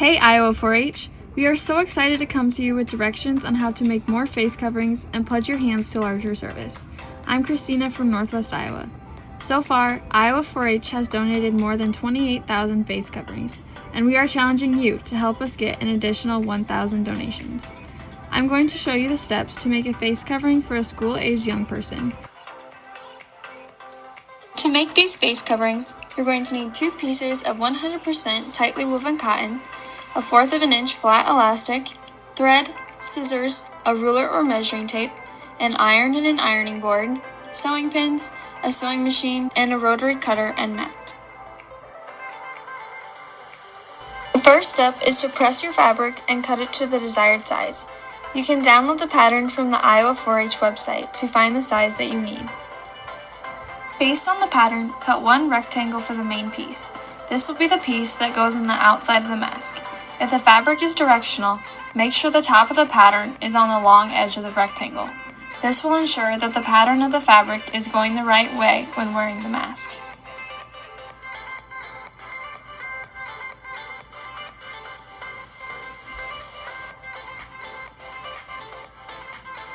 Hey Iowa 4-H! We are so excited to come to you with directions on how to make more face coverings and pledge your hands to larger service. I'm Christina from Northwest Iowa. So far, Iowa 4-H has donated more than 28,000 face coverings, and we are challenging you to help us get an additional 1,000 donations. I'm going to show you the steps to make a face covering for a school-aged young person. To make these face coverings, you're going to need 2 pieces of 100% tightly woven cotton, 1/4 of an inch flat elastic, thread, scissors, a ruler or measuring tape, an iron and an ironing board, sewing pins, a sewing machine, and a rotary cutter and mat. The first step is to press your fabric and cut it to the desired size. You can download the pattern from the Iowa 4-H website to find the size that you need. Based on the pattern, cut one rectangle for the main piece. This will be the piece that goes on the outside of the mask. If the fabric is directional, make sure the top of the pattern is on the long edge of the rectangle. This will ensure that the pattern of the fabric is going the right way when wearing the mask.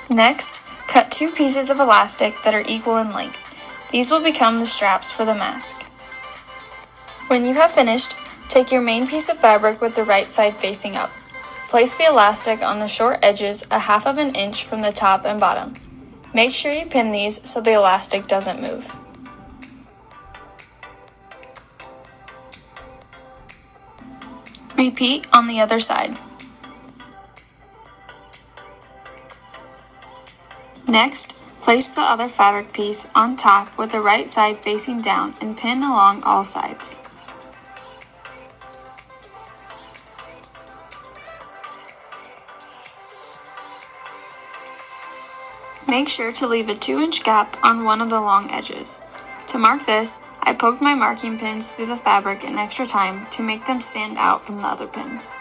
Next, cut 2 pieces of elastic that are equal in length. These will become the straps for the mask. When you have finished, take your main piece of fabric with the right side facing up. Place the elastic on the short edges 1/2 of an inch from the top and bottom. Make sure you pin these so the elastic doesn't move. Repeat on the other side. Next, place the other fabric piece on top with the right side facing down and pin along all sides. Make sure to leave a 2-inch gap on one of the long edges. To mark this, I poked my marking pins through the fabric an extra time to make them stand out from the other pins.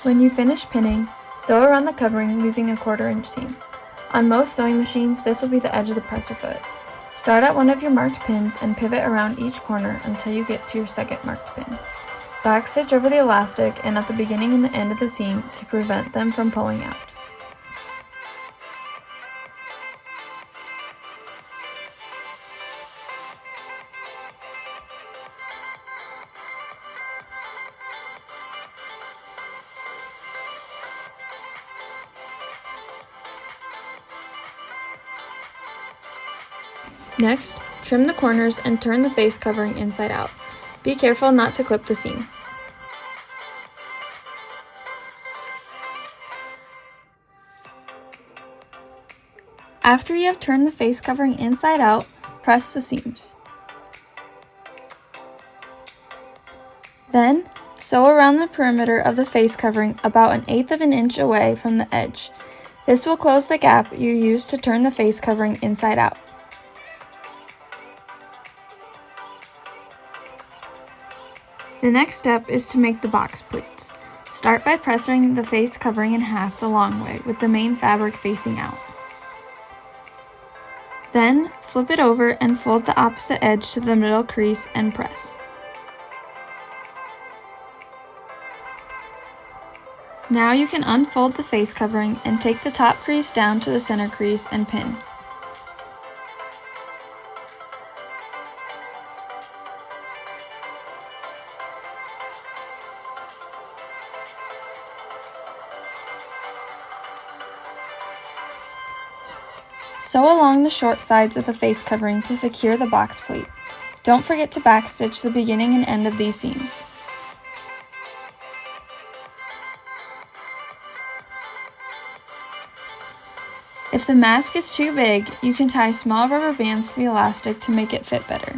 When you finish pinning, sew around the covering using a 1/4-inch seam. On most sewing machines, this will be the edge of the presser foot. Start at one of your marked pins and pivot around each corner until you get to your second marked pin. Backstitch over the elastic and at the beginning and the end of the seam to prevent them from pulling out. Next, trim the corners and turn the face covering inside out. Be careful not to clip the seam. After you have turned the face covering inside out, press the seams. Then, sew around the perimeter of the face covering about 1/8 of an inch away from the edge. This will close the gap you used to turn the face covering inside out. The next step is to make the box pleats. Start by pressing the face covering in half the long way with the main fabric facing out. Then, flip it over and fold the opposite edge to the middle crease and press. Now you can unfold the face covering and take the top crease down to the center crease and pin. Sew along the short sides of the face covering to secure the box pleat. Don't forget to backstitch the beginning and end of these seams. If the mask is too big, you can tie small rubber bands to the elastic to make it fit better.